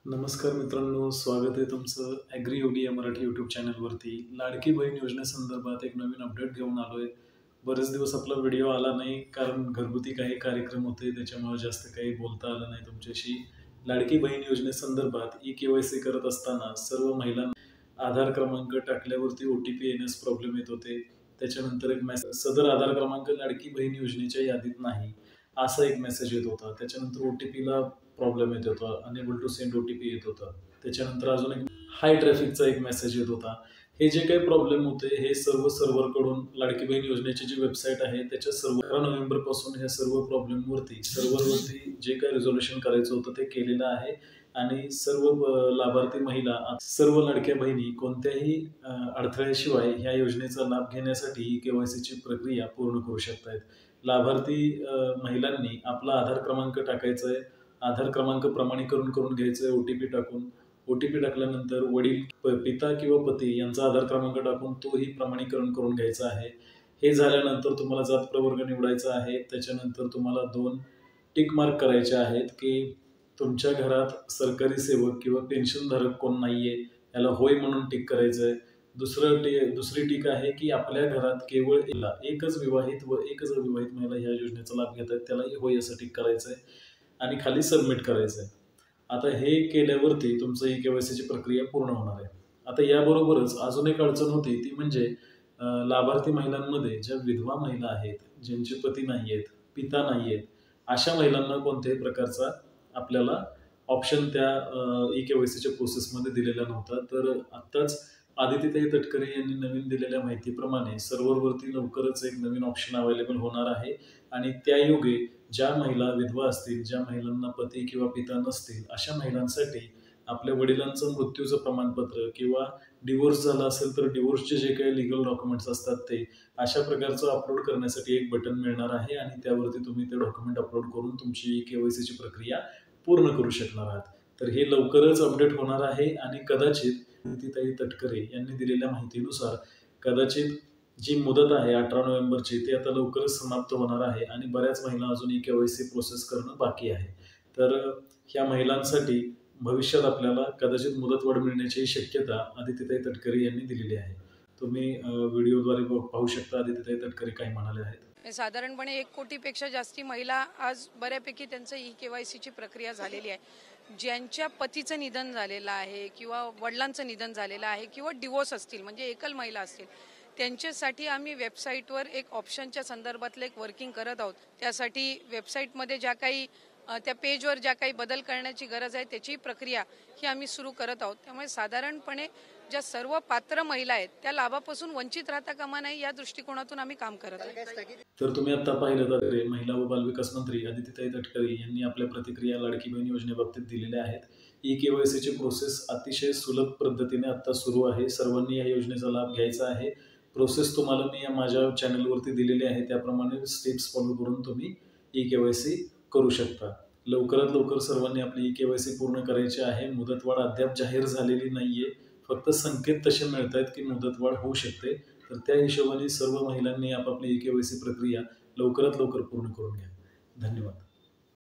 नमस्कार मित्रांनो, स्वागत आहे तुमचं ॲग्री योगी या मराठी यूट्यूब चॅनलवरती. लाडकी बहीण योजनेसंदर्भात एक नवीन अपडेट घेऊन आलोय. बरेच दिवस आपला व्हिडिओ आला नाही कारण घरगुती काही कार्यक्रम होते, त्याच्यामुळे जास्त काही बोलता आलं नाही तुमच्याशी. लाडकी बहीण योजनेसंदर्भात ई-के-वाय-सी करत असताना सर्व महिलांना आधार क्रमांक टाकल्यावरती ओ-टी-पी येण्यास प्रॉब्लेम येत होते. त्याच्यानंतर एक मेसेज, सदर आधार क्रमांक लाडकी बहीण योजनेच्या यादीत नाही, असा एक मेसेज येत होता. त्याच्यानंतर ओ-टी-पीला प्रॉब्लेम येत होता, अनेबल टू सेंड ओ-टी-पी येत होता. त्याच्यानंतर अजून एक हाय ट्रॅफिकचा एक मेसेज येत होता. हे जे काही प्रॉब्लेम होते हे सर्व सर्व्हरकडून लाडकी बहीण योजनेची जी वेबसाईट आहे त्याच्या 15 नोव्हेंबर पासून ह्या सर्व प्रॉब्लेमवरती सर्व्हरवरती जे काही रिझोल्युशन करायचं होतं ते केलेलं आहे आणि सर्व लाभार्थी महिला, सर्व लाडक्या बहिणी कोणत्याही अडथळ्याशिवाय ह्या योजनेचा लाभ घेण्यासाठी ई-के-वाय-सीची प्रक्रिया पूर्ण करू शकतायत. लाभार्थी महिलांनी आपला आधार क्रमांक टाकायचा आहे. आधार क्रमांक प्रमाणीकरण करून घ्यायचं आहे ओ-टी-पी टाकून. ओ-टी-पी टाकल्यानंतर वडील, पिता किंवा पती यांचा आधार क्रमांक टाकून तोही प्रमाणीकरण करून घ्यायचा आहे. हे झाल्यानंतर तुम्हाला जात प्रवर्ग निवडायचा आहे. त्याच्यानंतर तुम्हाला 2 टिक मार्क करायचे आहेत की तुमच्या घरात सरकारी सेवक किंवा पेन्शनधारक कोण नाहीये, याला होय म्हणून टिक करायचं आहे. दुसरी टिक आहे की आपल्या घरात केवळ एकच विवाहित व एकच अविवाहित महिला ह्या योजनेचा लाभ घेत आहेत, त्यालाही होय असं टिक करायचं आहे आणि खाली सबमिट करायचं आहे. आता हे केल्यावरती तुमचं ई-के-वाय-सीची प्रक्रिया पूर्ण होणार आहे. आता याबरोबरच अजून एक अडचण होती, ती म्हणजे लाभार्थी महिलांमध्ये ज्या विधवा महिला आहेत, ज्यांचे पती नाही आहेत, पिता नाही आहेत, अशा महिलांना कोणत्याही प्रकारचा आपल्याला ऑप्शन त्या ई-के-वाय-सीच्या प्रोसेसमध्ये दिलेला नव्हता. तर आत्ताच आदितीताई तटकरे यांनी नवीन दिलेल्या माहितीप्रमाणे सर्व्हरवरती लवकरच एक नवीन ऑप्शन अवेलेबल होणार आहे आणि त्यायोगे ज्या महिला विधवा असतील, ज्या महिलांना पती किंवा पिता नसतील, अशा महिलांसाठी आपल्या वडिलांचं मृत्यूचं प्रमाणपत्र किंवा डिव्होर्स झाला असेल तर डिव्होर्सचे जे काही लिगल डॉक्युमेंट्स असतात ते अशा प्रकारचं अपलोड करण्यासाठी एक बटन मिळणार आहे आणि त्यावरती तुम्ही ते डॉक्युमेंट अपलोड करून तुमची ई-के-वाय-सीची प्रक्रिया पूर्ण करू शकणार आहात. तर हे लवकरच अपडेट होणार आहे आणि कदाचित आदितीताई तटकरे यांनी दिलेल्या माहितीनुसार कदाचित जी मुदत आहे 18 नोव्हेंबरची, ती आता लवकरच समाप्त होणार आहे आणि बऱ्याच महिला अजून ई-के-वाय-सी प्रोसेस करणं बाकी आहे. तर ह्या महिलांसाठी भविष्यात आपल्याला कदाचित मुदतवाढ मिळण्याची शक्यता आदितीताई तटकरे यांनी दिलेली आहे. तुम्ही व्हिडिओद्वारे पाहू शकता आदितीताई तटकरे काय म्हणाले आहेत. साधारणपणे 1 कोटीपेक्षा जास्ती महिला आज बऱ्यापैकी त्यांचं ई-के-वाय-सीची प्रक्रिया झालेली आहे. ज्यांच्या पतीचं निधन झालेलं आहे किंवा वडिलांचं निधन झालेलं आहे किंवा डिवोर्स असतील, म्हणजे एकल महिला असतील, त्यांच्यासाठी आम्ही वेबसाईटवर एक ऑप्शनच्या संदर्भातलं एक वर्किंग करत आहोत. त्यासाठी वेबसाईटमध्ये ज्या काही त्या पेजवर ज्या काही बदल करण्याची गरज आहे त्याची प्रक्रिया ही आम्ही सुरू करत आहोत. त्यामुळे साधारणपणे ज्या सर्व पात्र महिला आहेत त्या लाभापासून वंचित राहता कामा नये या दृष्टिकोनातून आम्ही काम करत आहोत. तर तुम्ही आता पाहिलं तर महिला व बालविकास मंत्री आदितीताई तटकरे यांनी आपल्या प्रतिक्रिया लाडकी बहीण योजनेबाबतीत दिलेल्या आहेत. ई-के-वाय-सीची प्रोसेस अतिशय सुलभ पद्धतीने आता सुरू आहे. सर्वांनी या योजनेचा लाभ घ्यायचा आहे. प्रोसेस तुम्हाला मी माझ्या चॅनलवरती दिलेली आहे, त्याप्रमाणे स्टेप्स फॉलो करून तुम्ही ई-के-वाय-सी करू शकता. लवकरात लवकर सर्वांनी आपली ई-के-वाय-सी पूर्ण करायची आहे. मुदतवाढ अद्याप जाहीर झालेली नाहीये, फक्त संकेत तसे मिळत आहेत की मुदतवाढ होऊ शकते. तर त्या हिशोबाने सर्व महिलांनी आपापली ई-के-वाय-सी प्रक्रिया लवकरात लवकर पूर्ण करून घ्या. धन्यवाद.